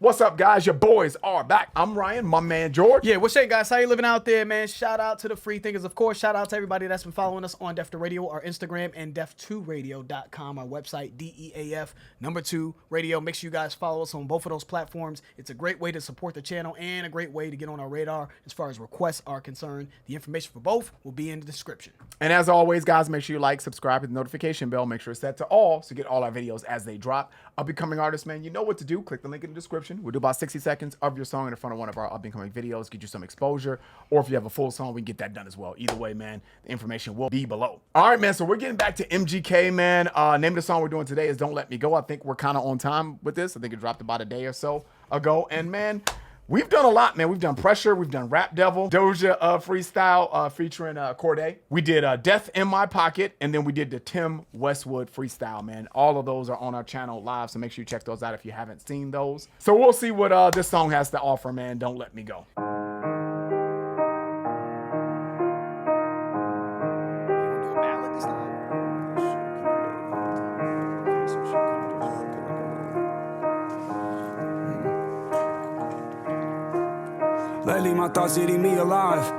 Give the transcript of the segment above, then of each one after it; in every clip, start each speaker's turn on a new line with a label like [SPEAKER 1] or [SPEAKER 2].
[SPEAKER 1] What's up, guys? Your boys are back. I'm Ryan, my man George.
[SPEAKER 2] Yeah, what's up, guys? How you living out there, man? Shout out to the free thinkers, of course. Shout out to everybody that's been following us on Def to Radio, our Instagram, and def2radio.com, our website, DEAF #2 Radio. Make sure you guys follow us on both of those platforms. It's a great way to support the channel and a great way to get on our radar as far as requests are concerned. The information for both will be in the description.
[SPEAKER 1] And as always, guys, make sure you like, subscribe, hit the notification bell. Make sure it's set to all so you get all our videos as they drop. Up-and-coming artists, man, you know what to do. Click the link in the description. We'll do about 60 seconds of your song in front of one of our up-and-coming videos, get you some exposure. Or if you have a full song, we can get that done as well. Either way, man, the information will be below. All right, man, so we're getting back to MGK, man. Name of the song we're doing today is Don't Let Me Go. I think we're kind of on time with this. I think it dropped about a day or so ago. And, man, we've done a lot, man. We've done Pressure. We've done Rap Devil, Doja freestyle featuring Corday. We did Death in My Pocket, and then we did the Tim Westwood freestyle, man. All of those are on our channel live, so make sure you check those out if you haven't seen those. So we'll see what this song has to offer, man. Don't Let Me Go.
[SPEAKER 3] Lately, my thoughts eating me alive.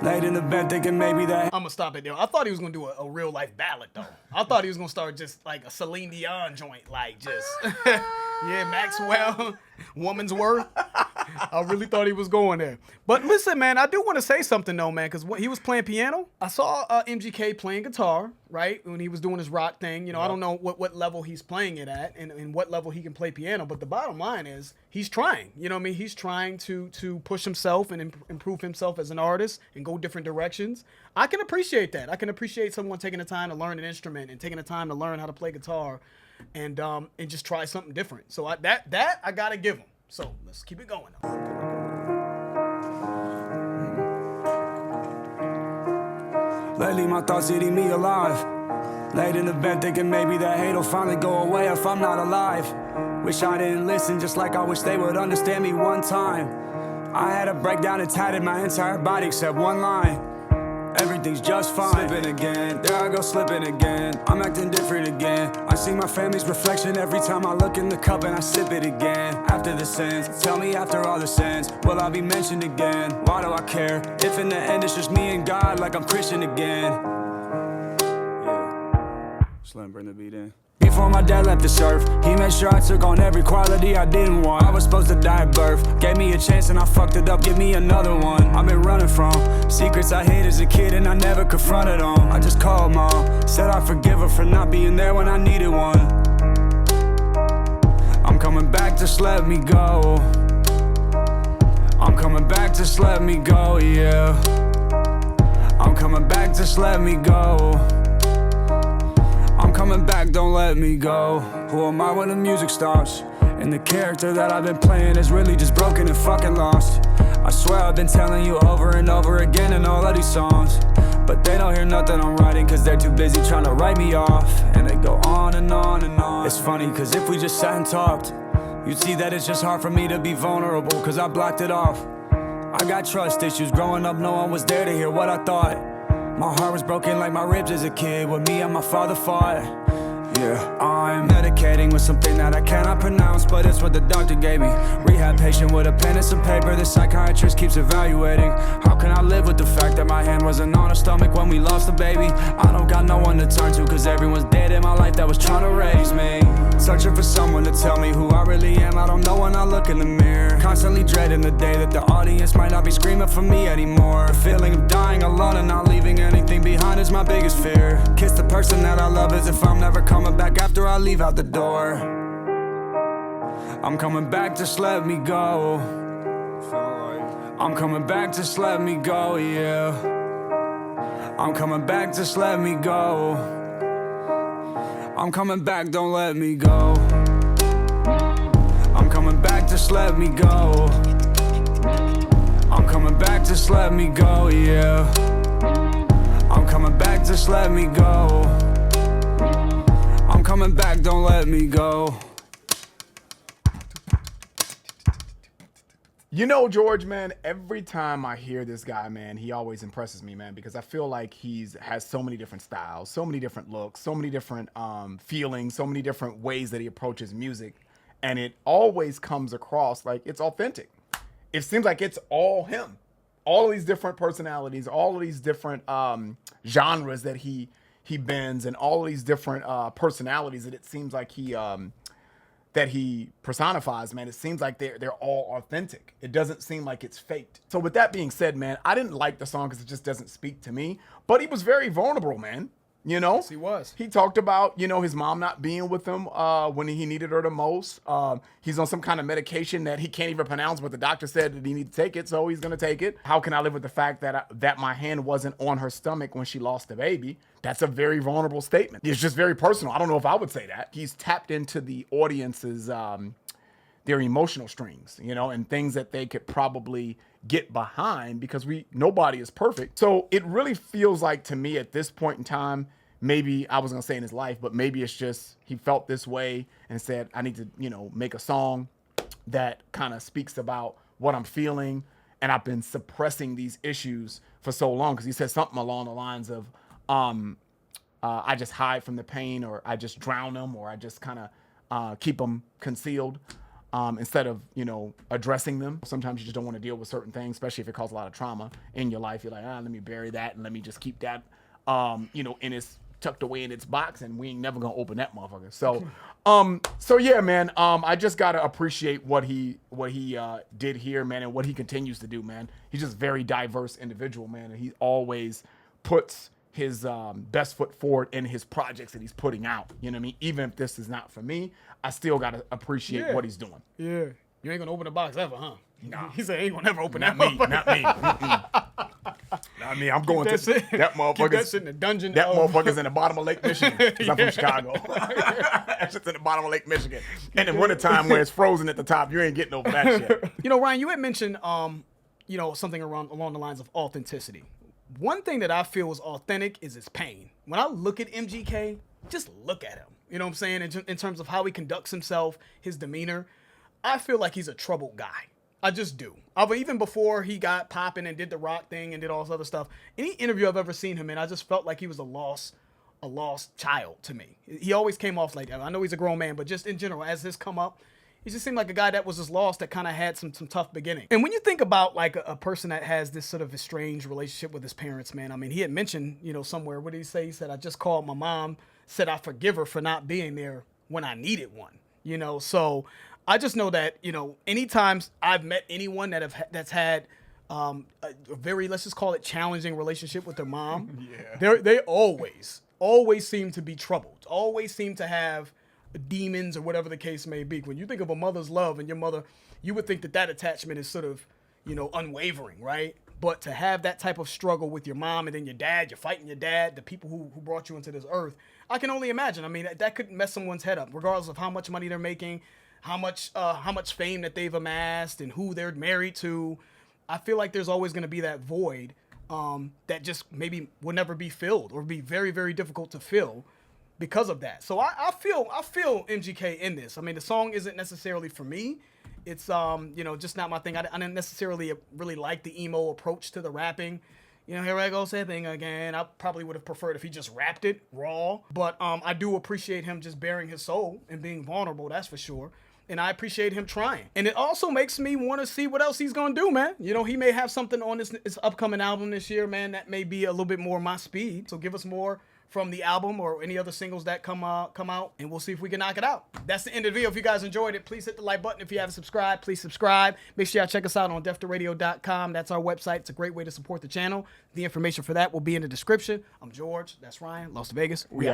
[SPEAKER 3] Laid in the bed thinking maybe that.
[SPEAKER 2] I'm gonna stop it there. I thought he was gonna do a real life ballad though. I thought he was gonna start just like a Celine Dion joint, like just yeah, Maxwell, Woman's Worth. I really thought he was going there. But listen, man, I do want to say something though, man, because when he was playing piano, I saw MGK playing guitar, right, when he was doing his rock thing. You know, I don't know what level he's playing it at and what level he can play piano, but the bottom line is he's trying. You know what I mean? He's trying to push himself and improve himself as an artist and go different directions. I can appreciate that. I can appreciate someone taking the time to learn an instrument and taking the time to learn how to play guitar and just try something different. So that I gotta give him. So let's keep it going.
[SPEAKER 3] Lately, my thoughts eating me alive. Laid in the bed thinking maybe that hate will finally go away if I'm not alive. Wish I didn't listen, just like I wish they would understand me one time. I had a breakdown and tatted my entire body except one line. Everything's just fine. Slipping again, there I go slipping again. I'm acting different again. I see my family's reflection every time I look in the cup and I sip it again. After the sins, tell me after all the sins, will I be mentioned again? Why do I care? If in the end it's just me and God, like I'm Christian again. Yeah, just let him bring the beat in. Before my dad left this earth, he made sure I took on every quality I didn't want. I was supposed to die at birth, gave me a chance and I fucked it up, give me another one. I've been running from secrets I hid as a kid and I never confronted them. I just called mom, said I forgive her for not being there when I needed one. I'm coming back, just let me go. I'm coming back, just let me go, yeah. I'm coming back, just let me go. I'm coming back, don't let me go. Who am I when the music stops? And the character that I've been playing is really just broken and fucking lost. I swear I've been telling you over and over again in all of these songs, but they don't hear nothing I'm writing cause they're too busy trying to write me off. And they go on and on and on. It's funny cause if we just sat and talked, you'd see that it's just hard for me to be vulnerable cause I blocked it off. I got trust issues, growing up no one was there to hear what I thought. My heart was broken like my ribs as a kid when me and my father fought. Yeah, I'm medicating with something that I cannot pronounce, but it's what the doctor gave me. Rehab patient with a pen and some paper, the psychiatrist keeps evaluating. How can I live with the fact that my hand wasn't on her stomach when we lost the baby? I don't got no one to turn to cause everyone's dead in my life that was trying to raise me. Searching for someone to tell me who I really am, I don't know when I look in the mirror. Constantly dreading the day that the audience might not be screaming for me anymore. The feeling of dying alone and not leaving anything behind is my biggest fear. Kiss the person that I love as if I'm never coming back after I leave out the door. I'm coming back, just let me go. I'm coming back, just let me go, yeah. I'm coming back, just let me go. I'm coming back, don't let me go. I'm coming back, just let me go. I'm coming back, just let me go, yeah. I'm coming back, just let me go. I'm coming back, don't let me go.
[SPEAKER 1] You know, George, man, every time I hear this guy, man, he always impresses me, man, because I feel like has so many different styles, so many different looks, so many different feelings, so many different ways that he approaches music. and it always comes across like it's authentic. It seems like it's all him. All of these different personalities, all of these different genres that he bends, and all of these different personalities that it seems like he personifies, man. It seems like they're all authentic. It doesn't seem like it's faked. So with that being said, man, I didn't like the song because it just doesn't speak to me. But he was very vulnerable, man. You know,
[SPEAKER 2] Yes, he was.
[SPEAKER 1] He talked about, his mom not being with him when he needed her the most. He's on some kind of medication that he can't even pronounce, but the doctor said that he needs to take it, so he's gonna take it. How can I live with the fact that my hand wasn't on her stomach when she lost the baby? That's a very vulnerable statement. It's just very personal. I don't know if I would say that. He's tapped into the audience's their emotional strings, and things that they could probably get behind, because nobody is perfect. So it really feels like, to me, at this point in time, maybe I was gonna say in his life, but maybe it's just he felt this way and said, I need to, make a song that kind of speaks about what I'm feeling. And I've been suppressing these issues for so long, because he said something along the lines of, I just hide from the pain, or I just drown them, or I just kind of keep them concealed. Instead of, addressing them. Sometimes you just don't want to deal with certain things, especially if it causes a lot of trauma in your life. You're like, let me bury that, and let me just keep that, tucked away in its box, and we ain't never gonna open that motherfucker. So yeah, man. I just gotta appreciate what he did here, man, and what he continues to do, man. He's just a very diverse individual, man, and he always puts his best foot forward in his projects that he's putting out. You know what I mean? Even if this is not for me, I still gotta appreciate what he's doing.
[SPEAKER 2] Yeah. You ain't gonna open the box ever, huh?
[SPEAKER 1] Nah.
[SPEAKER 2] He said he ain't gonna never open
[SPEAKER 1] Not
[SPEAKER 2] that
[SPEAKER 1] me.
[SPEAKER 2] motherfucker.
[SPEAKER 1] Not me. Not me. I'm going to that motherfucker.
[SPEAKER 2] Keep that shit in the dungeon.
[SPEAKER 1] That motherfucker's in the bottom of Lake Michigan. Because I'm from Chicago. That shit's in the bottom of Lake Michigan. And in wintertime where it's frozen at the top, you ain't getting over that shit.
[SPEAKER 2] Ryan, you had mentioned something along the lines of authenticity. One thing that I feel is authentic is his pain. When I look at MGK, just look at him. You know what I'm saying? In terms of how he conducts himself, his demeanor, I feel like he's a troubled guy. I just do. Even before he got popping and did the rock thing and did all this other stuff, any interview I've ever seen him in, I just felt like he was a lost child to me. He always came off like that. I know he's a grown man, but just in general, as his come up, he just seemed like a guy that was just lost, that kind of had some tough beginning. And when you think about like a person that has this sort of estranged relationship with his parents, man, I mean, he had mentioned, somewhere, what did he say? He said, I just called my mom, said I forgive her for not being there when I needed one, So I just know that, anytime I've met anyone that's had a very, let's just call it, challenging relationship with their mom, they always seem to be troubled, always seem to have demons or whatever the case may be. When you think of a mother's love and your mother, you would think that attachment is sort of, unwavering, right? But to have that type of struggle with your mom and then your dad, you're fighting your dad, the people who brought you into this earth, I can only imagine. I mean, that could mess someone's head up, regardless of how much money they're making, how much fame that they've amassed, and who they're married to. I feel like there's always going to be that void that just maybe will never be filled, or be very, very difficult to fill because of that. So I feel MGK in this. I mean, the song isn't necessarily for me. It's just not my thing. I didn't necessarily really like the emo approach to the rapping. Here I go saying again. I probably would have preferred if he just rapped it raw. But I do appreciate him just bearing his soul and being vulnerable, that's for sure. And I appreciate him trying. And it also makes me want to see what else he's going to do, man. He may have something on his upcoming album this year, man, that may be a little bit more my speed. So give us more from the album or any other singles that come out, and we'll see if we can knock it out. That's the end of the video. If you guys enjoyed it, please hit the like button. If you haven't subscribed, please subscribe. Make sure y'all check us out on defteradio.com. That's our website. It's a great way to support the channel. The information for that will be in the description. I'm George. That's Ryan. Las Vegas. We out.